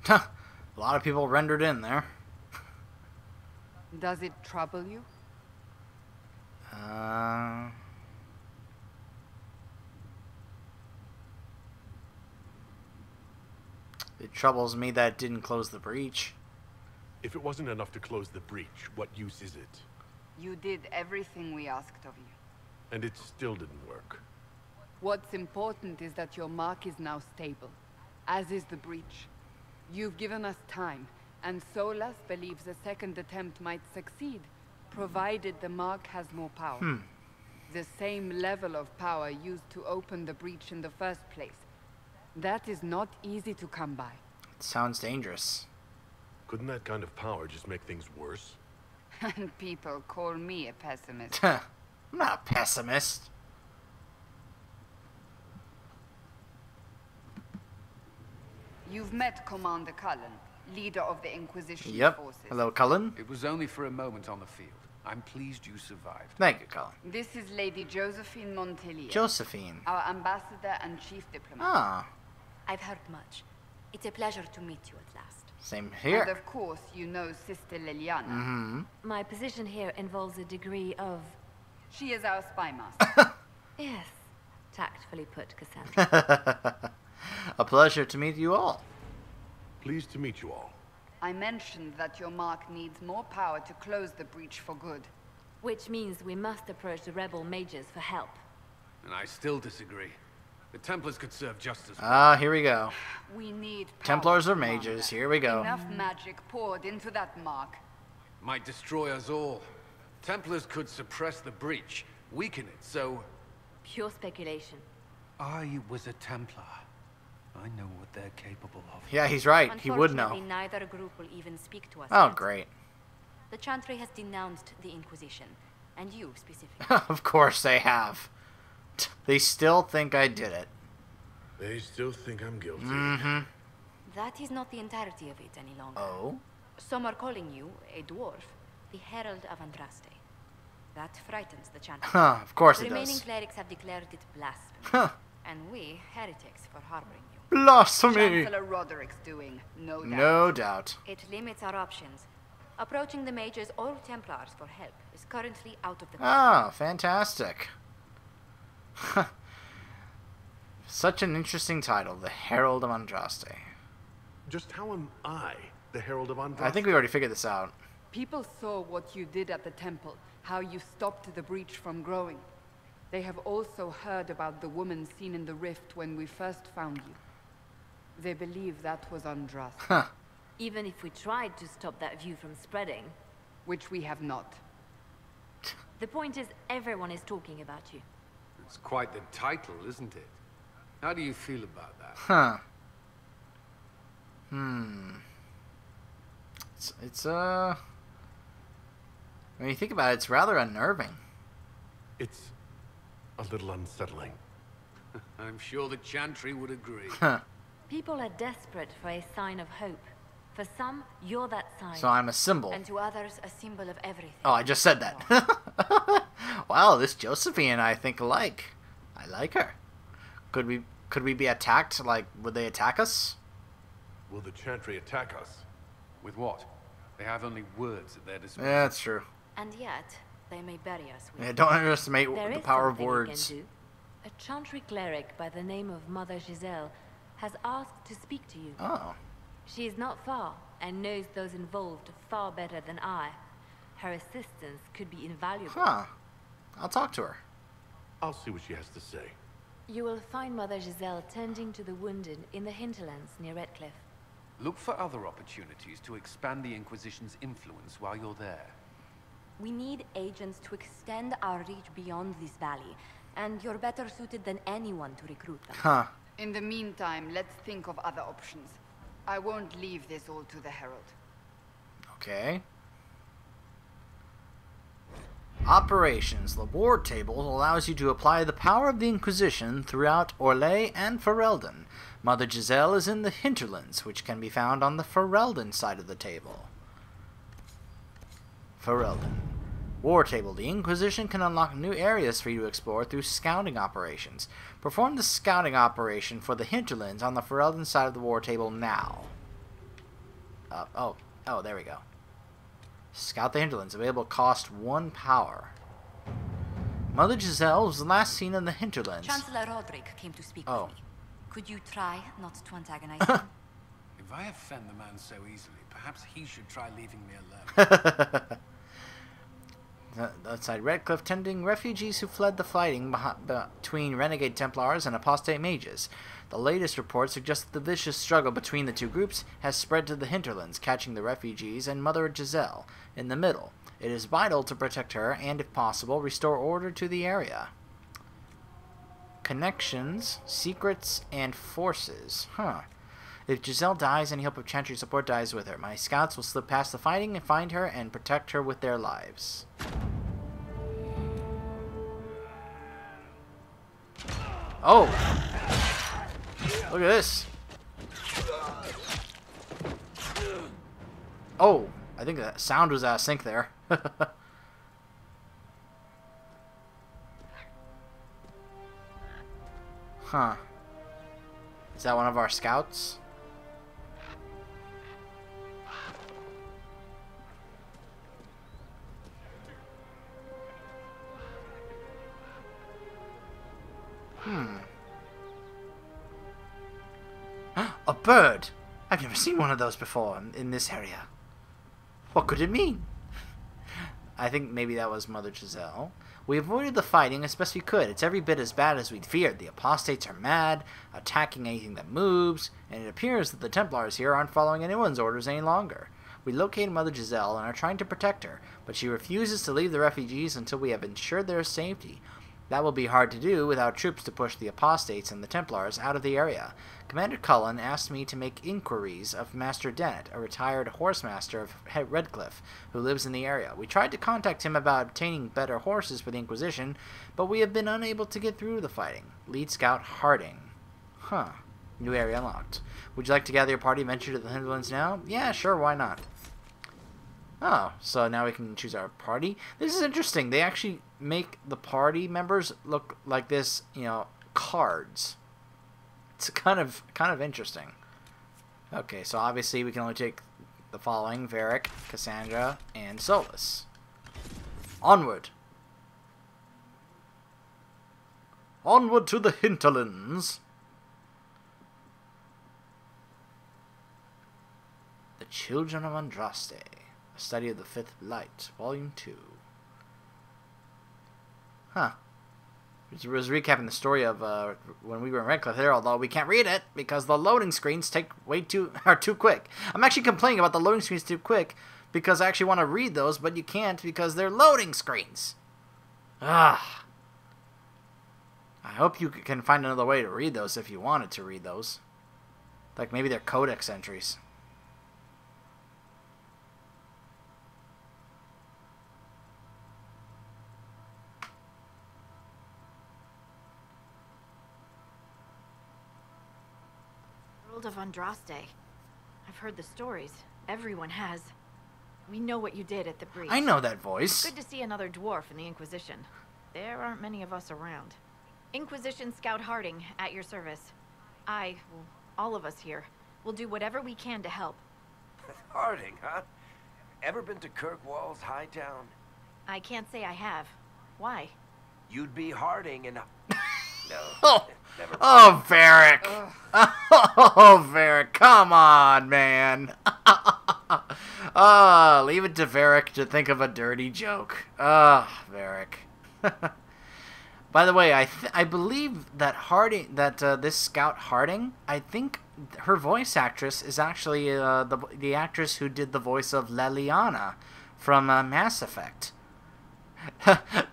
A lot of people rendered in there. Does it trouble you? It troubles me that it didn't close the breach. If it wasn't enough to close the breach, what use is it? You did everything we asked of you. And it still didn't work. What's important is that your mark is now stable, as is the breach. You've given us time, and Solas believes a second attempt might succeed, provided the mark has more power. The same level of power used to open the breach in the first place. That is not easy to come by. It sounds dangerous. Couldn't that kind of power just make things worse? And people call me a pessimist. I'm not a pessimist. You've met Commander Cullen, leader of the Inquisition forces. Hello, Cullen. It was only for a moment on the field. I'm pleased you survived. Thank you, Cullen. This is Lady Josephine Montelier. Josephine. Our ambassador and chief diplomat. Ah. I've heard much. It's a pleasure to meet you at last. Same here. And of course, you know Sister Liliana. My position here involves a degree of... She is our spy master. Yes, tactfully put, Cassandra. A pleasure to meet you all. Pleased to meet you all. I mentioned that your mark needs more power to close the breach for good. Which means we must approach the rebel mages for help. And I still disagree. The Templars could serve just as well. Ah, here we go. We need power, Templars or Commander. mages, here we go. Enough magic poured into that mark. Might destroy us all. Templars could suppress the breach, weaken it, so... Pure speculation. I was a Templar. I know what they're capable of. Yeah, he's right. He would know. Unfortunately, neither group will even speak to us. Oh, yet. great. The Chantry has denounced the Inquisition, and you specifically. Of course they have. They still think I did it. They still think I'm guilty. That is not the entirety of it any longer. Oh? Some are calling you, a dwarf, the Herald of Andraste. That frightens the Chantry. Huh, of course The it remaining does. clerics have declared it blasphemy. Huh. And we, heretics, for harboring you. Blasphemy! Chancellor Roderick's doing, no doubt. No doubt. It limits our options. Approaching the mages or Templars for help is currently out of the question. Ah, fantastic. Such an interesting title, the Herald of Andraste. Just how am I the Herald of Andraste? I think we already figured this out. People saw what you did at the temple, how you stopped the breach from growing. They have also heard about the woman seen in the rift when we first found you. They believe that was Andraste. Huh. Even if we tried to stop that view from spreading. Which we have not. The point is, everyone is talking about you. It's quite the title, isn't it? How do you feel about that? Huh. It's when you think about it, it's rather unnerving. It's a little unsettling. I'm sure the Chantry would agree. Huh. People are desperate for a sign of hope. For some, you're that sign. So I'm a symbol. And to others, a symbol of everything. Oh, I just said that. Wow, this Josephine and I think alike. I like her. Could we be attacked? Like, would they attack us? Will the Chantry attack us? With what? They have only words at their disposal. Yeah, that's true. And yet, they may bury us with Yeah, don't underestimate There the is power of something we words. can do. A Chantry cleric by the name of Mother Giselle has asked to speak to you. Oh. She is not far and knows those involved far better than I. Her assistance could be invaluable. Huh. I'll talk to her. I'll see what she has to say. You will find Mother Giselle tending to the wounded in the hinterlands near Redcliffe. Look for other opportunities to expand the Inquisition's influence while you're there. We need agents to extend our reach beyond this valley, and you're better suited than anyone to recruit them. Huh. In the meantime, let's think of other options. I won't leave this all to the Herald. Okay. Operations. The war table allows you to apply the power of the Inquisition throughout Orlais and Ferelden. Mother Giselle is in the hinterlands, which can be found on the Ferelden side of the table. Ferelden. War table. The Inquisition can unlock new areas for you to explore through scouting operations. Perform the scouting operation for the hinterlands on the Ferelden side of the war table now. up. Oh, there we go. Scout the hinterlands. Available cost 1 power. Mother Giselle was last seen in the hinterlands. Chancellor Roderick came to speak Oh. with me. Could you try not to antagonize him? If I offend the man so easily, perhaps he should try leaving me alone. Outside Redcliffe, tending refugees who fled the fighting between renegade Templars and apostate mages. The latest reports suggest that the vicious struggle between the two groups has spread to the hinterlands, catching the refugees and Mother Giselle in the middle. It is vital to protect her and, if possible, restore order to the area. Connections, secrets, and forces. If Giselle dies, any hope of Chantry support dies with her. My scouts will slip past the fighting and find her and protect her with their lives. Oh! Look at this! Oh! I think that sound was out of sync there. Huh. Is that one of our scouts? A bird! I've never seen one of those before in this area. What could it mean? I think maybe that was Mother Giselle. We avoided the fighting as best we could. It's every bit as bad as we'd feared. The apostates are mad, attacking anything that moves, and it appears that the Templars here aren't following anyone's orders any longer. We located Mother Giselle and are trying to protect her, but she refuses to leave the refugees until we have ensured their safety. That will be hard to do without troops to push the apostates and the Templars out of the area. Commander Cullen asked me to make inquiries of Master Dennett, a retired horsemaster of Redcliffe, who lives in the area. We tried to contact him about obtaining better horses for the Inquisition, but we have been unable to get through the fighting. Lead Scout Harding. New area unlocked. Would you like to gather your party and venture to the hinterlands now? Yeah, sure, why not? Oh, so now we can choose our party. This is interesting. They actually make the party members look like this, cards. It's kind of interesting. Okay, so obviously we can only take the following: Varric, Cassandra, and Solus. Onward. Onward to the hinterlands. The Children of Andraste. A Study of the Fifth Light, Volume 2. It was recapping the story of when we were in Redcliffe there, although we can't read it because the loading screens are too quick. I'm actually complaining about the loading screens too quick because I actually want to read those, but you can't because they're loading screens. I hope you can find another way to read those if you wanted to read those. Like maybe they're codex entries. Of Andraste. I've heard the stories. Everyone has. We know what you did at the breach. I know that voice. Good to see another dwarf in the Inquisition. There aren't many of us around. Inquisition Scout Harding, at your service. All of us here, will do whatever we can to help. Harding, huh? Ever been to Kirkwall's Hightown? I can't say I have. Why? You'd be Harding and... No. Oh, Varric. Oh, Varric. Come on, man. Leave it to Varric to think of a dirty joke. Varric. By the way, I believe that this Scout Harding, I think her voice actress is actually the actress who did the voice of Leliana from Mass Effect.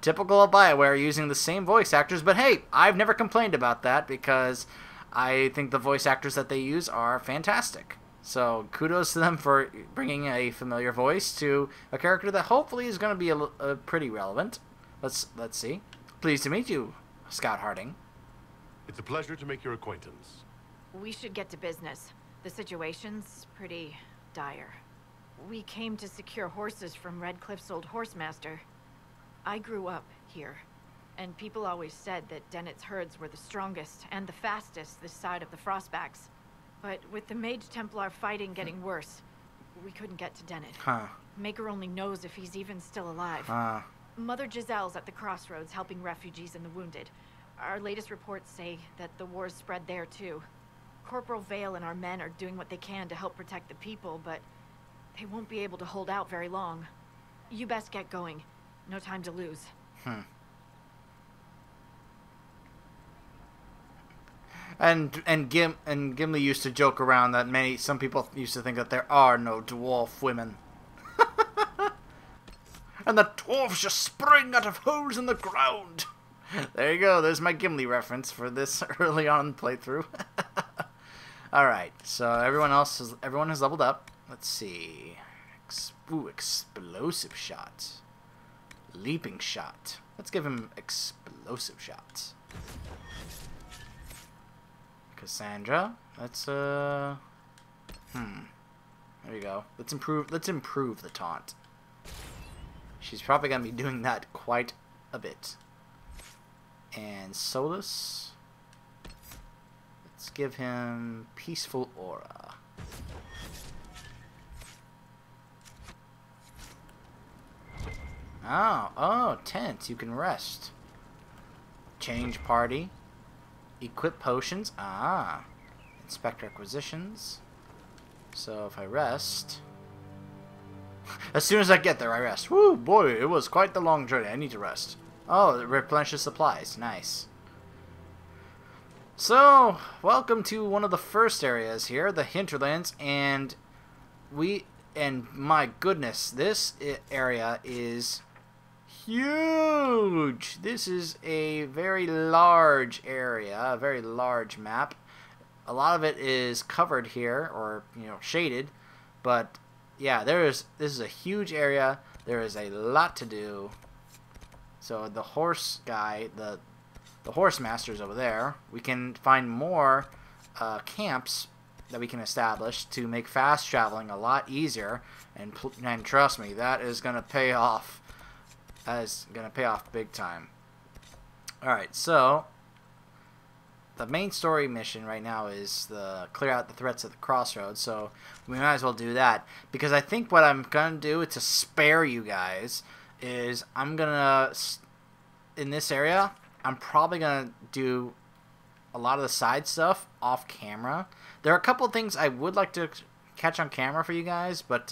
Typical of BioWare using the same voice actors, but hey, I've never complained about that because I think the voice actors that they use are fantastic. So kudos to them for bringing a familiar voice to a character that hopefully is going to be pretty relevant. Let's see. Pleased to meet you, Scout Harding. It's a pleasure to make your acquaintance. We should get to business. The situation's pretty dire. We came to secure horses from Redcliffe's old horsemaster. I grew up here, and people always said that Dennett's herds were the strongest and the fastest this side of the Frostbacks. But with the Mage Templar fighting getting worse, we couldn't get to Dennett. Huh. Maker only knows if he's even still alive. Huh. Mother Giselle's at the crossroads helping refugees and the wounded. Our latest reports say that the war's spread there too. Corporal Vale and our men are doing what they can to help protect the people, but they won't be able to hold out very long. You best get going. No time to lose. And Gimli used to joke around that some people used to think that there are no dwarf women. And the dwarves just spring out of holes in the ground. There you go. There's my Gimli reference for this early on in the playthrough. Alright, so everyone has leveled up. Let's see. Explosive shot. Leaping shot. Let's give him explosive shots. Cassandra. Let's there you go. Let's improve the taunt. She's probably gonna be doing that quite a bit. And Solus. Let's give him Peaceful Aura. Oh, tent. You can rest. Change party. Equip potions. Inspect requisitions. So if I rest... As soon as I get there, I rest. Woo, boy, it was quite the long journey. I need to rest. Oh, it replenishes supplies. Nice. So, welcome to one of the first areas here, the hinterlands, and my goodness, this area is huge. This is a very large area, a very large map. A lot of it is covered here, or shaded, but yeah, this is a huge area. There is a lot to do. So the horse guy, the horse master's over there. We can find more camps that we can establish to make fast traveling a lot easier. And trust me, that is gonna pay off. That is gonna pay off big time. All right, so the main story mission right now is clear out the threats at the crossroads, so we might as well do that. Because I think what I'm going to do to spare you guys is I'm going to, in this area, I'm probably going to do a lot of the side stuff off camera. There are a couple of things I would like to catch on camera for you guys, but,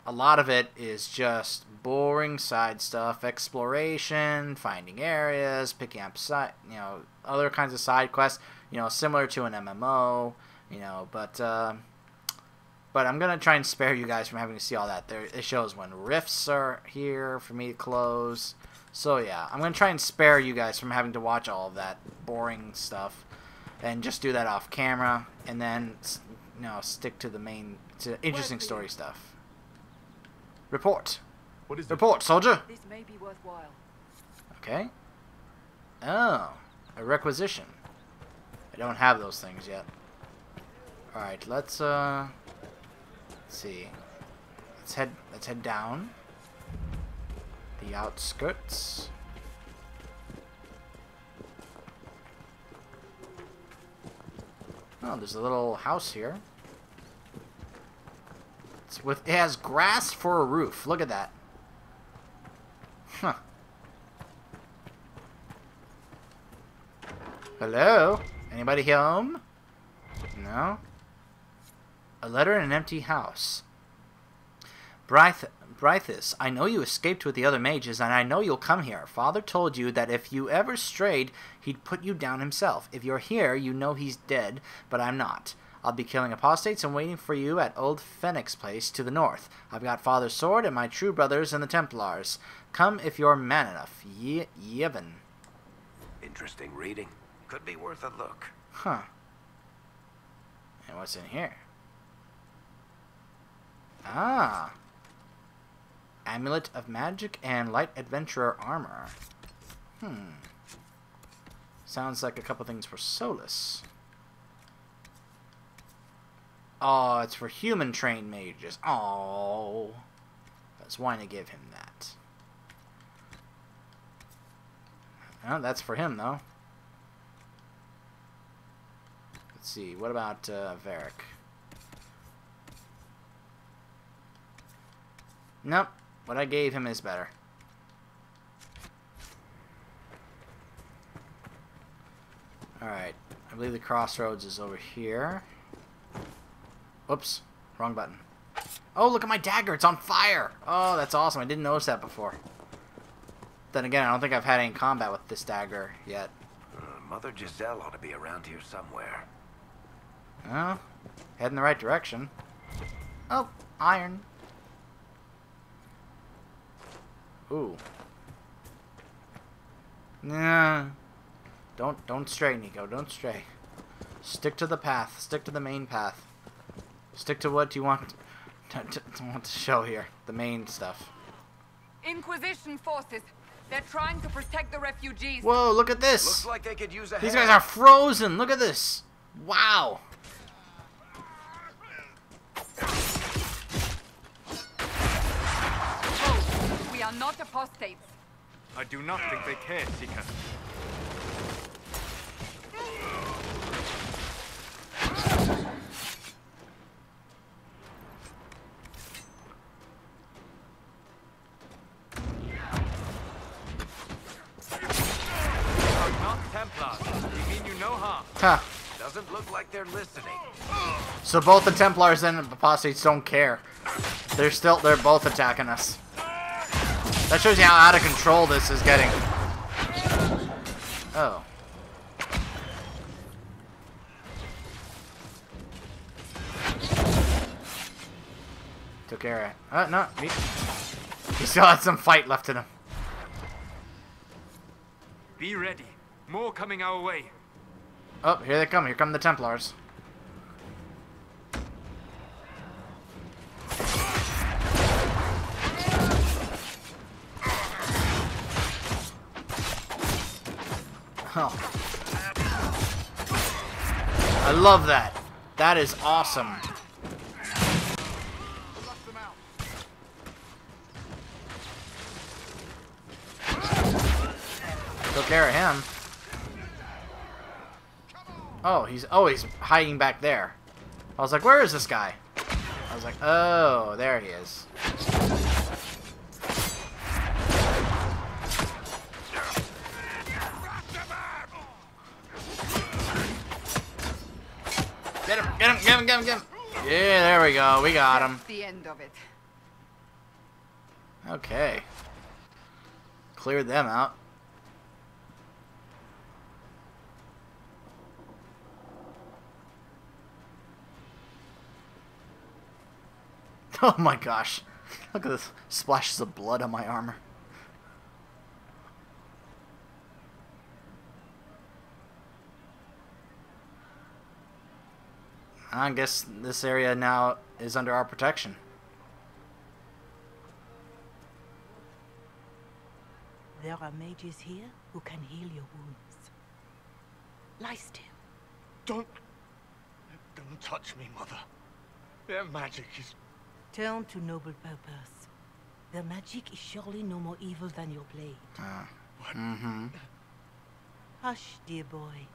a lot of it is just boring side stuff, exploration, finding areas, picking up other kinds of side quests, similar to an MMO, but I'm gonna try and spare you guys from having to see all that. It shows when rifts are here for me to close. So yeah, I'm gonna try and spare you guys from having to watch all of that boring stuff, and just do that off camera, and then stick to to interesting story stuff. Report. What is Report, soldier. This may be worthwhile. Okay. Oh, a requisition. I don't have those things yet. All right, let's see. Let's head down the outskirts. Oh, there's a little house here. It has grass for a roof. Look at that. Huh. Hello? Anybody home? No? A letter in an empty house. Brythus, I know you escaped with the other mages, and I know you'll come here. Father told you that if you ever strayed, he'd put you down himself. If you're here, you know he's dead, but I'm not. I'll be killing apostates and waiting for you at Old Fenix Place to the north. I've got Father's sword and my true brothers and the Templars. Come if you're man enough. Yevon. Interesting reading. Could be worth a look. Huh. And what's in here? Ah. Amulet of Magic and Light Adventurer Armor. Sounds like a couple things for Solus. Oh, it's for human-trained mages. Oh. That's why I gave him that. Oh, that's for him, though. Let's see. What about Varric? Nope. What I gave him is better. Alright. I believe the crossroads is over here. Whoops. Wrong button. Oh, look at my dagger. It's on fire. Oh, that's awesome. I didn't notice that before. Then again, I don't think I've had any combat with this dagger yet. Mother Giselle ought to be around here somewhere. Well, head in the right direction. Oh, iron. Ooh. Nah. Don't stray, Nico. Don't stray. Stick to the path. Stick to the main path. Stick to what you want to show here. The main stuff. Inquisition forces. They're trying to protect the refugees. Whoa, look at this. Looks like they could use a These hand. guys are frozen. Look at this. Wow. Oh, we are not apostates. I do not think they care, Seeker. Huh. Doesn't look like they're listening. So both the Templars and the Apostates don't care. They're both attacking us. That shows you how out of control this is getting. Oh. Took care of it. No. He still had some fight left in him. Be ready. More coming our way. Oh, here they come. Here come the Templars. Oh. I love that. That is awesome. Took care of him. Oh, he's hiding back there. I was like, where is this guy? I was like, oh, there he is. Get him, get him, get him, get him, get him. Yeah, there we go. We got him. That's the end of it. Okay. Cleared them out. Oh my gosh. Look at this. Splashes of blood on my armor. I guess this area now is under our protection. There are mages here who can heal your wounds. Lie still. Don't touch me, Mother. Their magic is... Turn to noble purpose. Their magic is surely no more evil than your blade. Mm-hmm. Hush, dear boy.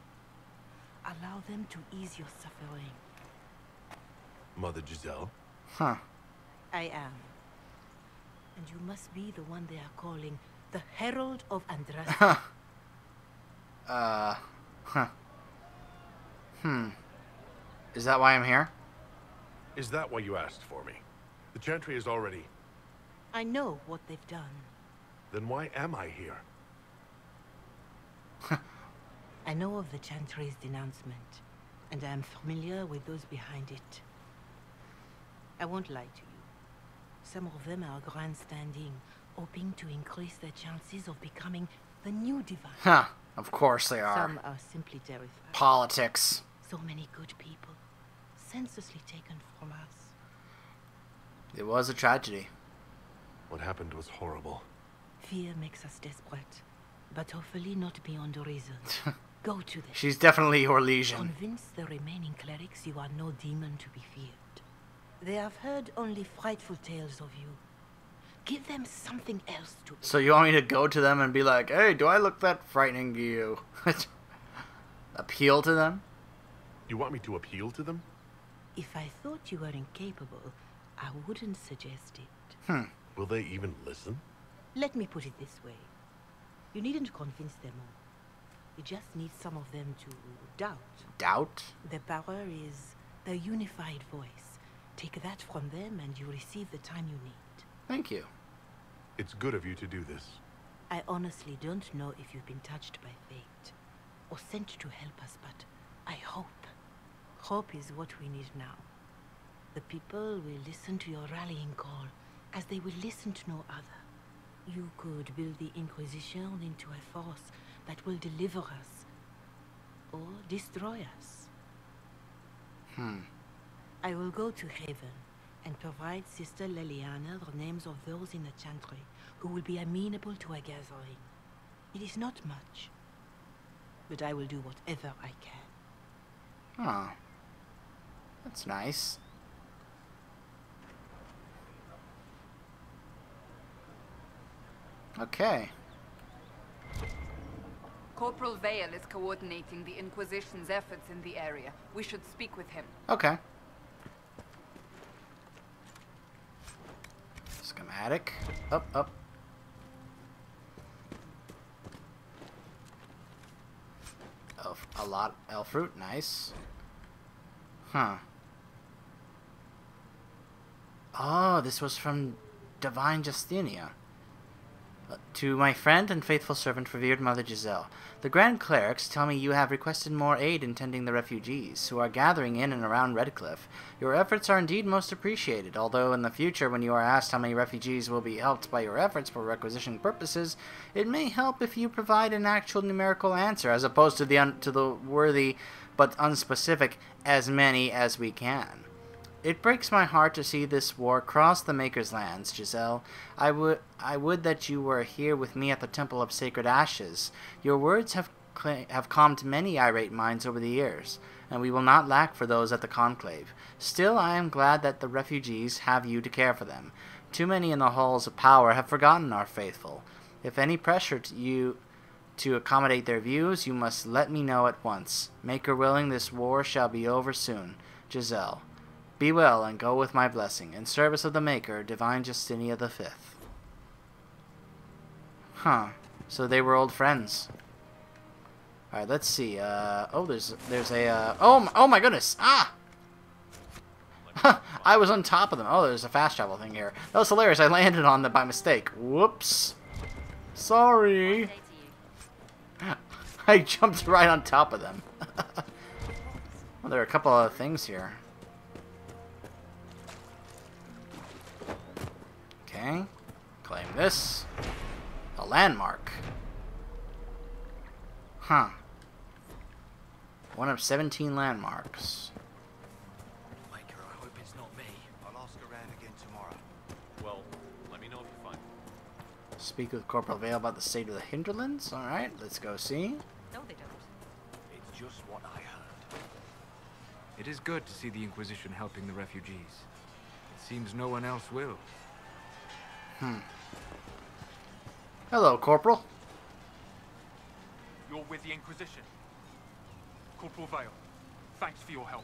Allow them to ease your suffering. Mother Giselle? Huh. I am. And you must be the one they are calling the Herald of Andraste. Is that why I'm here? Is that why you asked for me? The Chantry is already... I know what they've done. Then why am I here? I know of the Chantry's denouncement, and I am familiar with those behind it. I won't lie to you. Some of them are grandstanding, hoping to increase their chances of becoming the new divine. Huh. Of course they are. Some are simply terrified. Politics. So many good people, senselessly taken from us. It was a tragedy. What happened was horrible. Fear makes us desperate, but hopefully not beyond reason. Go to them. She's definitely your legion. Convince the remaining clerics you are no demon to be feared. They have heard only frightful tales of you. Give them something else to believe. So you want me to go to them and be like, hey, do I look that frightening to you? Appeal to them? You want me to appeal to them? If I thought you were incapable, I wouldn't suggest it. Will they even listen? Let me put it this way. You needn't convince them all. You just need some of them to doubt. Doubt? The power is the unified voice. Take that from them and you receive the time you need. Thank you. It's good of you to do this. I honestly don't know if you've been touched by fate or sent to help us, but I hope. Hope is what we need now. The people will listen to your rallying call as they will listen to no other. You could build the Inquisition into a force that will deliver us or destroy us. I will go to Haven and provide Sister Leliana the names of those in the Chantry who will be amenable to a gathering. It is not much, but I will do whatever I can. Oh. That's nice. Okay. Corporal Vale is coordinating the Inquisition's efforts in the area. We should speak with him. Okay. Schematic. Up, up. A lot elf fruit, nice. Huh. Oh, this was from Divine Justinia. To my friend and faithful servant, revered Mother Giselle, the Grand Clerics tell me you have requested more aid in tending the refugees, who are gathering in and around Redcliffe. Your efforts are indeed most appreciated, although in the future, when you are asked how many refugees will be helped by your efforts for requisition purposes, it may help if you provide an actual numerical answer, as opposed to the worthy but unspecific as many as we can. It breaks my heart to see this war cross the Maker's lands, Giselle. I would that you were here with me at the Temple of Sacred Ashes. Your words have calmed many irate minds over the years, and we will not lack for those at the Conclave. Still, I am glad that the refugees have you to care for them. Too many in the halls of power have forgotten our faithful. If any pressure to accommodate their views, you must let me know at once. Maker willing, this war shall be over soon. Giselle. Be well, and go with my blessing. In service of the Maker, Divine Justinia V. Huh. So they were old friends. Alright, let's see. Oh, there's a, oh my goodness! Ah! I was on top of them. Oh, there's a fast travel thing here. That was hilarious. I landed on them by mistake. Whoops. Sorry. I jumped right on top of them. Well, there are a couple of things here. Okay, claim this. A landmark. Huh. One of 17 landmarks. Maker, I hope it's not me. I'll ask around again tomorrow. Well, let me know if you find it. Speak with Corporal Vale about the state of the hinterlands. Alright, let's go see. No, they don't. It's just what I heard. It is good to see the Inquisition helping the refugees. It seems no one else will. Hello, Corporal. You're with the Inquisition. Corporal Vale, thanks for your help.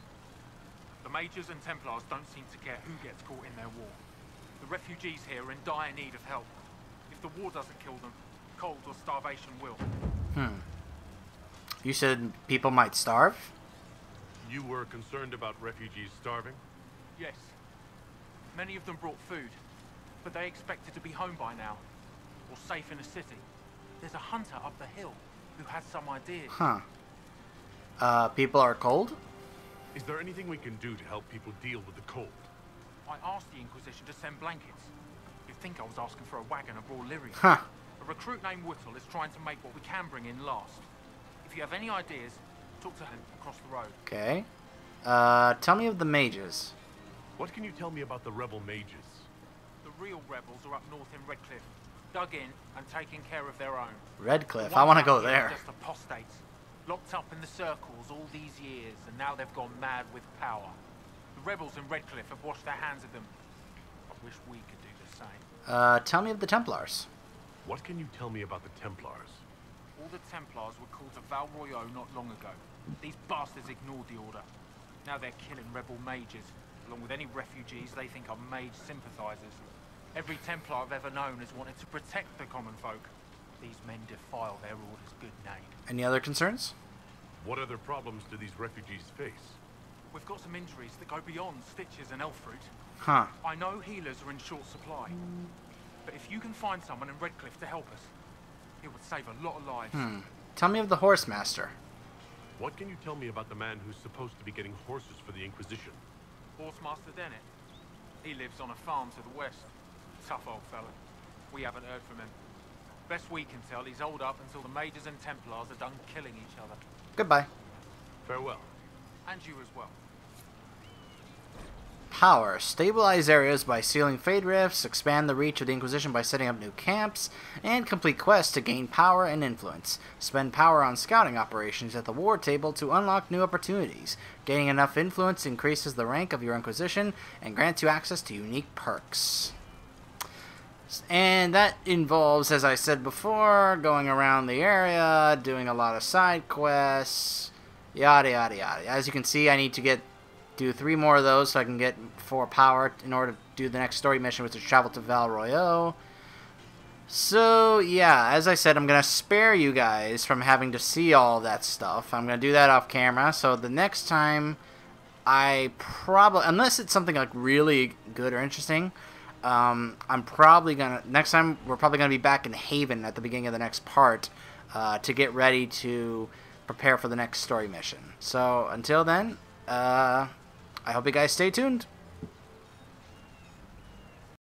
The Mages and Templars don't seem to care who gets caught in their war. The refugees here are in dire need of help. If the war doesn't kill them, cold or starvation will. You said people might starve? You were concerned about refugees starving? Yes. Many of them brought food, but they expected to be home by now, or safe in a city. There's a hunter up the hill who has some ideas. Huh. People are cold? Is there anything we can do to help people deal with the cold? I asked the Inquisition to send blankets. You'd think I was asking for a wagon of raw lyrium. Huh. A recruit named Whittle is trying to make what we can bring in last. If you have any ideas, talk to him across the road. Okay. Tell me of the mages. What can you tell me about the rebel mages? The real rebels are up north in Redcliffe, dug in and taking care of their own. Redcliffe, The I want to ones go out here are there. Just apostates, locked up in the circles all these years, and now they've gone mad with power. The rebels in Redcliffe have washed their hands of them. I wish we could do the same. Tell me of the Templars. What can you tell me about the Templars? All the Templars were called to Val Royeaux not long ago. These bastards ignored the order. Now they're killing rebel mages, along with any refugees they think are mage sympathizers. Every Templar I've ever known has wanted to protect the common folk. These men defile their order's good name. Any other concerns? What other problems do these refugees face? We've got some injuries that go beyond stitches and elf fruit. Huh. I know healers are in short supply, but if you can find someone in Redcliffe to help us, it would save a lot of lives. Tell me of the Horsemaster. What can you tell me about the man who's supposed to be getting horses for the Inquisition? Horsemaster Dennett. He lives on a farm to the west. Tough old fella. We haven't heard from him. Best we can tell, he's holed up until the Mages and Templars are done killing each other. Goodbye. Farewell. And you as well. Power. Stabilize areas by sealing fade rifts, expand the reach of the Inquisition by setting up new camps, and complete quests to gain power and influence. Spend power on scouting operations at the war table to unlock new opportunities. Gaining enough influence increases the rank of your Inquisition and grants you access to unique perks. And that involves, as I said before, going around the area, doing a lot of side quests, yada yada yada. As you can see, I need to do 3 more of those so I can get 4 power in order to do the next story mission, which is travel to Val Royeaux. So yeah, as I said, I'm gonna spare you guys from having to see all that stuff. I'm gonna do that off camera. So the next time, unless it's something like really good or interesting, next time we're probably gonna be back in Haven at the beginning of the next part to get ready to prepare for the next story mission. So until then, I hope you guys stay tuned.